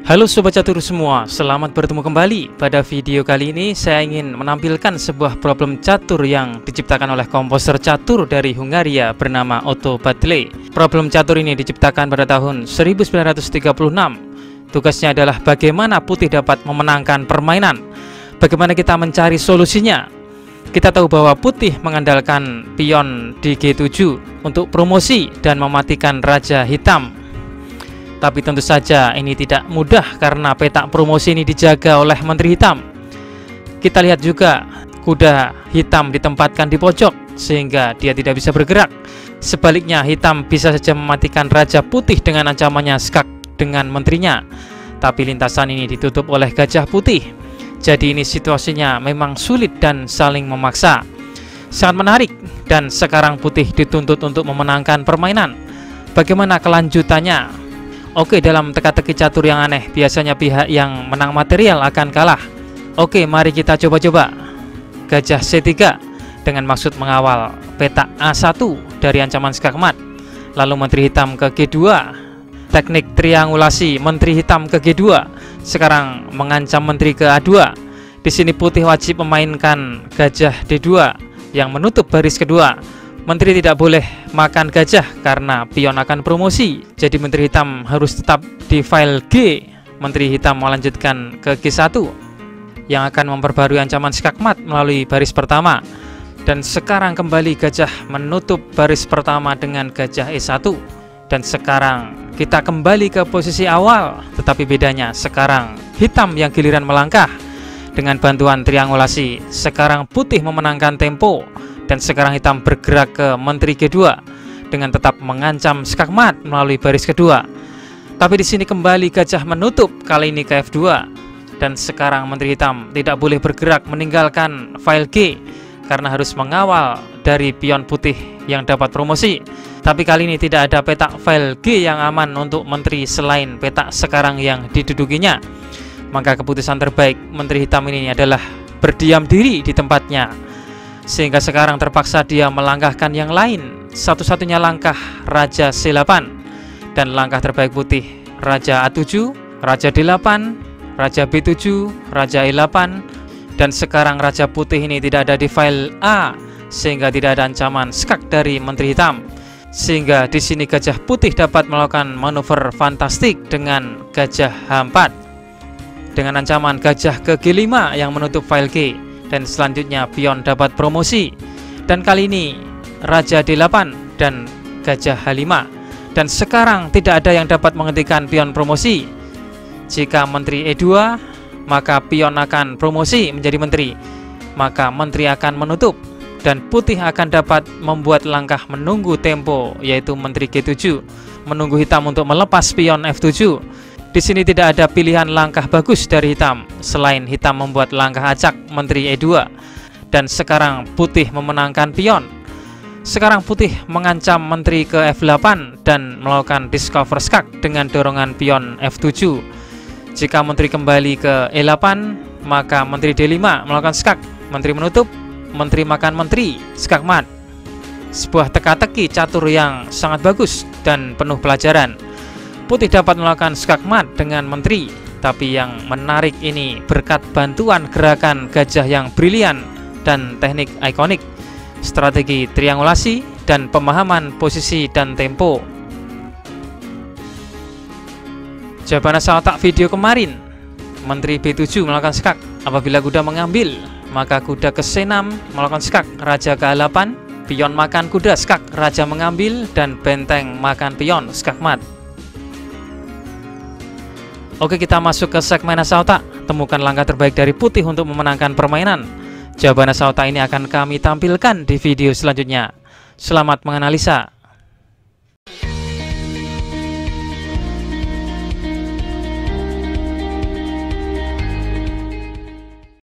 Halo Sobat Catur semua, selamat bertemu kembali. Pada video kali ini saya ingin menampilkan sebuah problem catur yang diciptakan oleh komposer catur dari Hungaria bernama Otto Baddeley. Problem catur ini diciptakan pada tahun 1936. Tugasnya adalah bagaimana putih dapat memenangkan permainan. Bagaimana kita mencari solusinya. Kita tahu bahwa putih mengandalkan pion di G7 untuk promosi dan mematikan raja hitam. Tapi tentu saja ini tidak mudah karena petak promosi ini dijaga oleh Menteri Hitam. Kita lihat juga kuda hitam ditempatkan di pojok sehingga dia tidak bisa bergerak. Sebaliknya hitam bisa saja mematikan raja putih dengan ancamannya skak dengan menterinya. Tapi lintasan ini ditutup oleh gajah putih. Jadi ini situasinya memang sulit dan saling memaksa. Sangat menarik dan sekarang putih dituntut untuk memenangkan permainan. Bagaimana kelanjutannya? Oke, dalam teka-teki catur yang aneh, biasanya pihak yang menang material akan kalah. Oke, mari kita coba-coba. Gajah C3 dengan maksud mengawal petak A1 dari ancaman skakmat. Lalu Menteri Hitam ke G2. Teknik triangulasi Menteri Hitam ke G2. Sekarang mengancam Menteri ke A2. Di sini putih wajib memainkan gajah D2 yang menutup baris kedua. Menteri tidak boleh makan gajah karena pion akan promosi. Jadi Menteri Hitam harus tetap di file G. Menteri Hitam melanjutkan ke G1 yang akan memperbarui ancaman skakmat melalui baris pertama. Dan sekarang kembali gajah menutup baris pertama dengan gajah E1. Dan sekarang kita kembali ke posisi awal. Tetapi bedanya sekarang hitam yang giliran melangkah. Dengan bantuan triangulasi, sekarang putih memenangkan tempo. Dan sekarang hitam bergerak ke Menteri G2 dengan tetap mengancam skakmat melalui baris kedua. Tapi di sini kembali gajah menutup, kali ini ke F2. Dan sekarang Menteri Hitam tidak boleh bergerak meninggalkan file G karena harus mengawal dari pion putih yang dapat promosi. Tapi kali ini tidak ada petak file G yang aman untuk Menteri selain petak sekarang yang didudukinya. Maka keputusan terbaik Menteri Hitam ini adalah berdiam diri di tempatnya. Sehingga sekarang terpaksa dia melangkahkan yang lain. Satu-satunya langkah Raja C8. Dan langkah terbaik putih Raja A7, Raja D8, Raja B7, Raja E8. Dan sekarang Raja putih ini tidak ada di file A, sehingga tidak ada ancaman skak dari Menteri Hitam. Sehingga di sini gajah putih dapat melakukan manuver fantastik dengan gajah H4. Dengan ancaman gajah ke G5 yang menutup file G. Dan selanjutnya pion dapat promosi. Dan kali ini Raja D8 dan gajah H5. Dan sekarang tidak ada yang dapat menghentikan pion promosi. Jika Menteri E2, maka pion akan promosi menjadi Menteri. Maka Menteri akan menutup. Dan putih akan dapat membuat langkah menunggu tempo, yaitu Menteri G7. Menunggu hitam untuk melepas pion F7. Di sini tidak ada pilihan langkah bagus dari hitam selain hitam membuat langkah acak Menteri E2. Dan sekarang putih memenangkan pion. Sekarang putih mengancam Menteri ke F8 dan melakukan discover skak dengan dorongan pion F7. Jika Menteri kembali ke E8, maka Menteri D5 melakukan skak. Menteri menutup, Menteri makan Menteri, skakmat. Sebuah teka-teki catur yang sangat bagus dan penuh pelajaran. Putih dapat melakukan skakmat dengan Menteri. Tapi yang menarik ini berkat bantuan gerakan gajah yang brilian dan teknik ikonik, strategi triangulasi, dan pemahaman posisi dan tempo. Jawaban asal otak video kemarin, Menteri B7 melakukan skak. Apabila kuda mengambil, maka kuda ke C6 melakukan skak. Raja ke A8, pion makan kuda, skak. Raja mengambil dan benteng makan pion, skakmat. Oke, kita masuk ke segmen asal otak. Temukan langkah terbaik dari putih untuk memenangkan permainan. Jawaban asal otak ini akan kami tampilkan di video selanjutnya. Selamat menganalisa.